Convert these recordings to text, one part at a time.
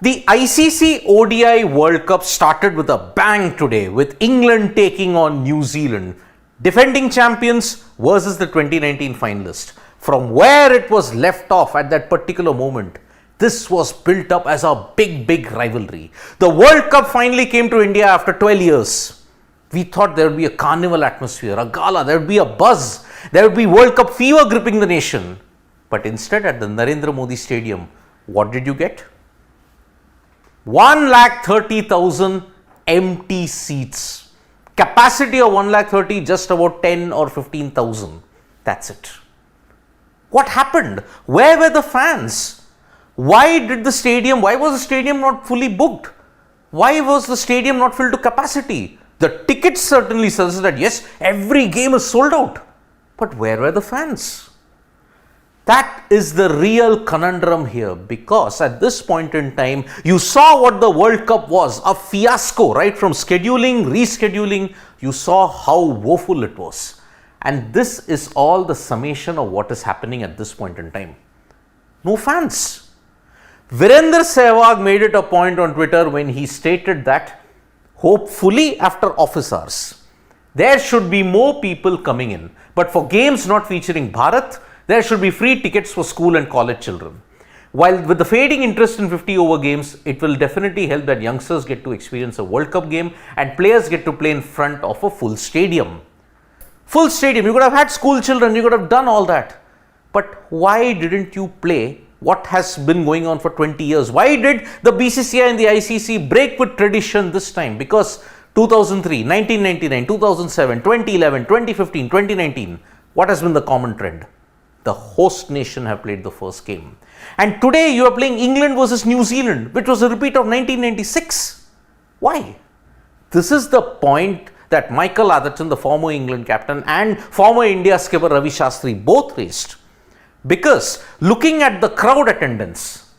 The ICC ODI World Cup started with a bang today, with England taking on New Zealand, defending champions versus the 2019 finalist. From where it was left off at that particular moment, this was built up as a big rivalry. The World Cup finally came to India after 12 years. We thought there would be a carnival atmosphere, a gala, there would be a buzz, there would be World Cup fever gripping the nation. But instead, at the Narendra Modi Stadium, what did you get? 1,30,000 empty seats. Capacity of 1,30,000, just about 10 or 15,000. That's it. What happened? Where were the fans? Why was the stadium not fully booked? Why was the stadium not filled to capacity? The tickets certainly suggest that yes, every game is sold out. But where were the fans? That is the real conundrum here, because at this point in time, you saw what the World Cup was, a fiasco, right? From scheduling, rescheduling, you saw how woeful it was. And this is all the summation of what is happening at this point in time. No fans. Virender Sehwag made it a point on Twitter when he stated that hopefully after office hours, there should be more people coming in. But for games not featuring Bharat, there should be free tickets for school and college children. While with the fading interest in 50 over games, it will definitely help that youngsters get to experience a World Cup game and players get to play in front of a full stadium. Full stadium, you could have had school children, you could have done all that. But why didn't you play what has been going on for 20 years? Why did the BCCI and the ICC break with tradition this time? Because 2003, 1999, 2007, 2011, 2015, 2019, what has been the common trend? The host nation have played the first game. And today you are playing England versus New Zealand, which was a repeat of 1996. Why? This is the point that Michael Atherton, the former England captain, and former India skipper Ravi Shastri both raised. Because looking at the crowd attendance,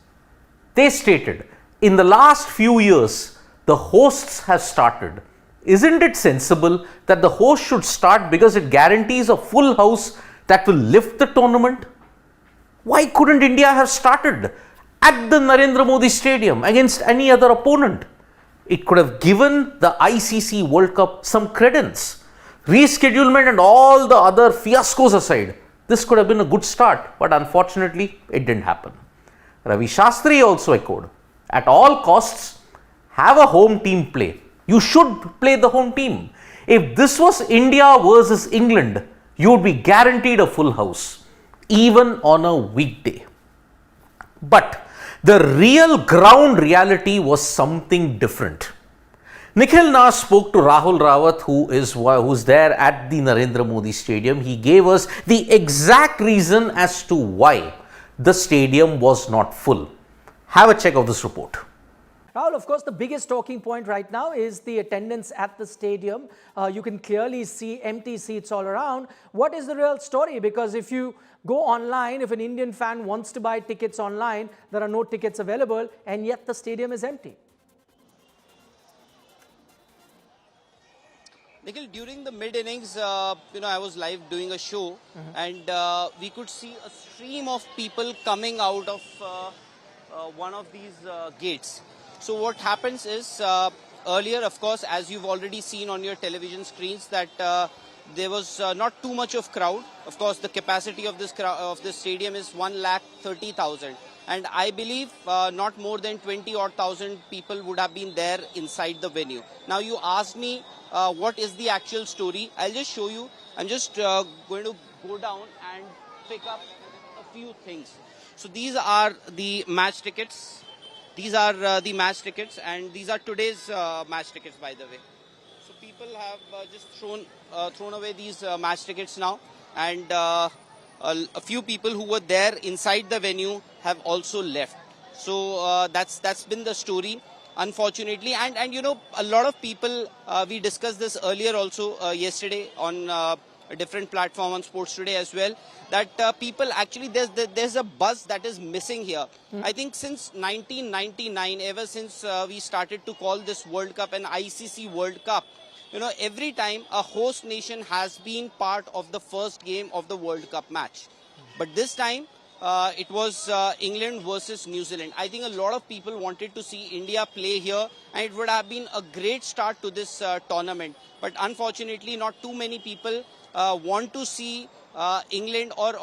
they stated, in the last few years, the hosts have started. Isn't it sensible that the host should start because it guarantees a full house that will lift the tournament? Why couldn't India have started at the Narendra Modi Stadium against any other opponent? It could have given the ICC World Cup some credence. Reschedulement and all the other fiascos aside, this could have been a good start, but unfortunately, it didn't happen. Ravi Shastri also echoed, at all costs, have a home team play. You should play the home team. If this was India versus England, you would be guaranteed a full house, even on a weekday. But the real ground reality was something different. Nikhil Nath spoke to Rahul Rawat, who's there at the Narendra Modi Stadium. He gave us the exact reason as to why the stadium was not full. Have a check of this report. Rahul, of course, the biggest talking point right now is the attendance at the stadium. You can clearly see empty seats all around. What is the real story? Because if you go online, if an Indian fan wants to buy tickets online, there are no tickets available, and yet the stadium is empty. Nikhil, during the mid-innings, I was live doing a show, and we could see a stream of people coming out of one of these gates. So what happens is, earlier, of course, as you've already seen on your television screens, that there was not too much of crowd. Of course, the capacity of this stadium is 1,30,000. And I believe not more than 20,000 people would have been there inside the venue. Now, you asked me what is the actual story. I'll just show you. I'm just going to go down and pick up a few things. So these are the match tickets. These are the match tickets, and these are today's match tickets, by the way. So people have just thrown away these match tickets now, and a few people who were there inside the venue have also left. So that's been the story, unfortunately. And a lot of people, we discussed this earlier also yesterday on a different platform on Sports Today as well, that people actually, there's a buzz that is missing here. I think since 1999, ever since we started to call this World Cup an ICC World Cup, every time a host nation has been part of the first game of the World Cup match. But this time, it was England versus New Zealand. I think a lot of people wanted to see India play here, and it would have been a great start to this tournament. But unfortunately, not too many people want to see England or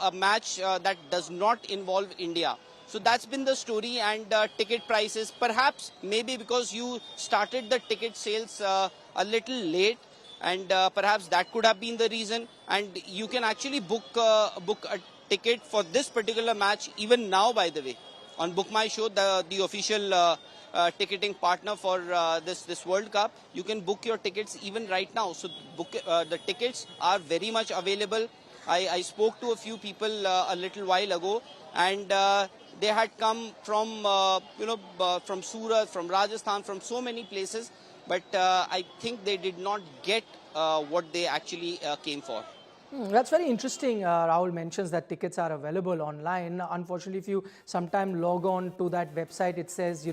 a match that does not involve India. So that's been the story, and ticket prices, perhaps maybe because you started the ticket sales a little late, and perhaps that could have been the reason. And you can actually book a ticket for this particular match even now, by the way, on Book My Show, the official ticketing partner for this World Cup. You can book your tickets even right now. So the tickets are very much available. I spoke to a few people a little while ago, and they had come from from Surat, from Rajasthan, from so many places, but I think they did not get what they actually came for. That's very interesting. Rahul mentions that tickets are available online. Unfortunately, if you sometime log on to that website, it says,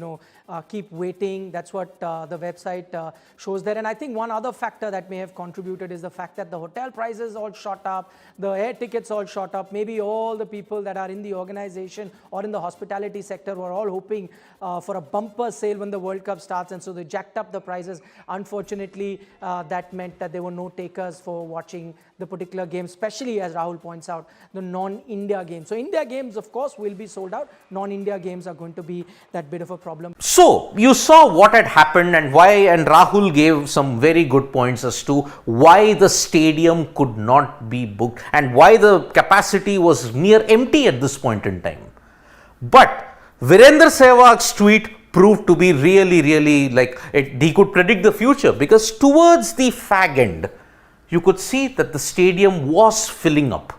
keep waiting. That's what the website shows there. And I think one other factor that may have contributed is the fact that the hotel prices all shot up, the air tickets all shot up. Maybe all the people that are in the organization or in the hospitality sector were all hoping for a bumper sale when the World Cup starts. And so they jacked up the prices. Unfortunately, that meant that there were no takers for watching the particular game, especially as Rahul points out, the non-India games. So India games, of course, will be sold out. Non-India games are going to be that bit of a problem. So you saw what had happened and why, and Rahul gave some very good points as to why the stadium could not be booked and why the capacity was near empty at this point in time. But Virender Sehwag's tweet proved to be really like he could predict the future, because towards the fag end, you could see that the stadium was filling up.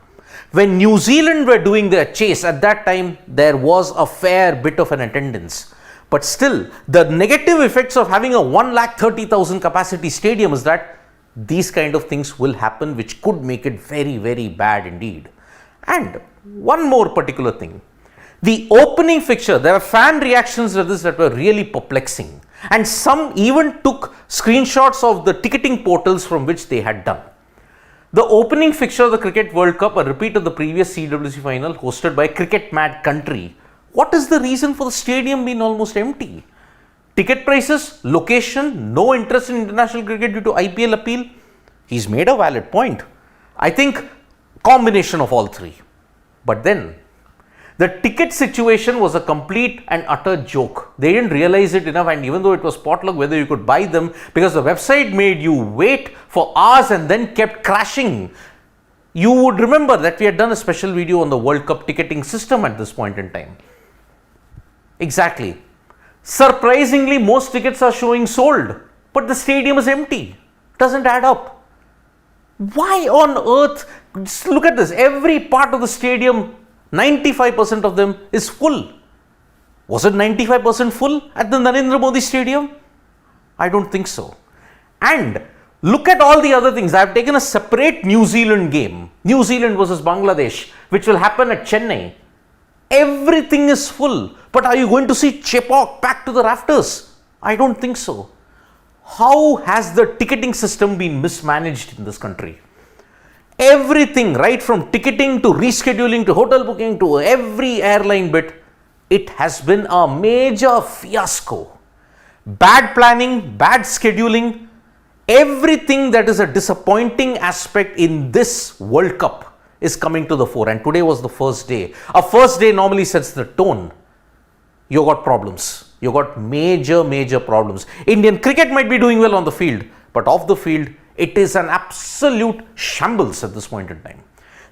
When New Zealand were doing their chase, at that time, there was a fair bit of an attendance. But still, the negative effects of having a 130,000 capacity stadium is that these kind of things will happen, which could make it very bad indeed. And one more particular thing. The opening fixture, there were fan reactions to this that were really perplexing. And some even took screenshots of the ticketing portals from which they had done. The opening fixture of the Cricket World Cup, a repeat of the previous CWC final hosted by cricket mad country. What is the reason for the stadium being almost empty? Ticket prices, location, no interest in international cricket due to IPL appeal. He's made a valid point. I think combination of all three. But then, the ticket situation was a complete and utter joke. They didn't realize it enough, and even though it was potluck, whether you could buy them, because the website made you wait for hours and then kept crashing. You would remember that we had done a special video on the World Cup ticketing system at this point in time. Exactly. Surprisingly, most tickets are showing sold, but the stadium is empty. Doesn't add up. Why on earth? Just look at this. Every part of the stadium, 95% of them is full. Was it 95% full at the Narendra Modi Stadium? I don't think so. And look at all the other things. I have taken a separate New Zealand game, New Zealand versus Bangladesh, which will happen at Chennai. Everything is full. But are you going to see Chepauk packed to the rafters? I don't think so. How has the ticketing system been mismanaged in this country? Everything, right from ticketing to rescheduling to hotel booking to every airline bit, it has been a major fiasco. Bad planning, bad scheduling, everything that is a disappointing aspect in this World Cup is coming to the fore. And today was the first day. A first day normally sets the tone. You got problems. You got major problems. Indian cricket might be doing well on the field, but off the field, it is an absolute shambles at this point in time.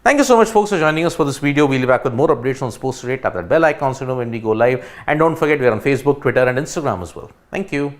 Thank you so much, folks, for joining us for this video. We'll be back with more updates on sports today. Tap that bell icon so you know when we go live. And don't forget, we're on Facebook, Twitter, and Instagram as well. Thank you.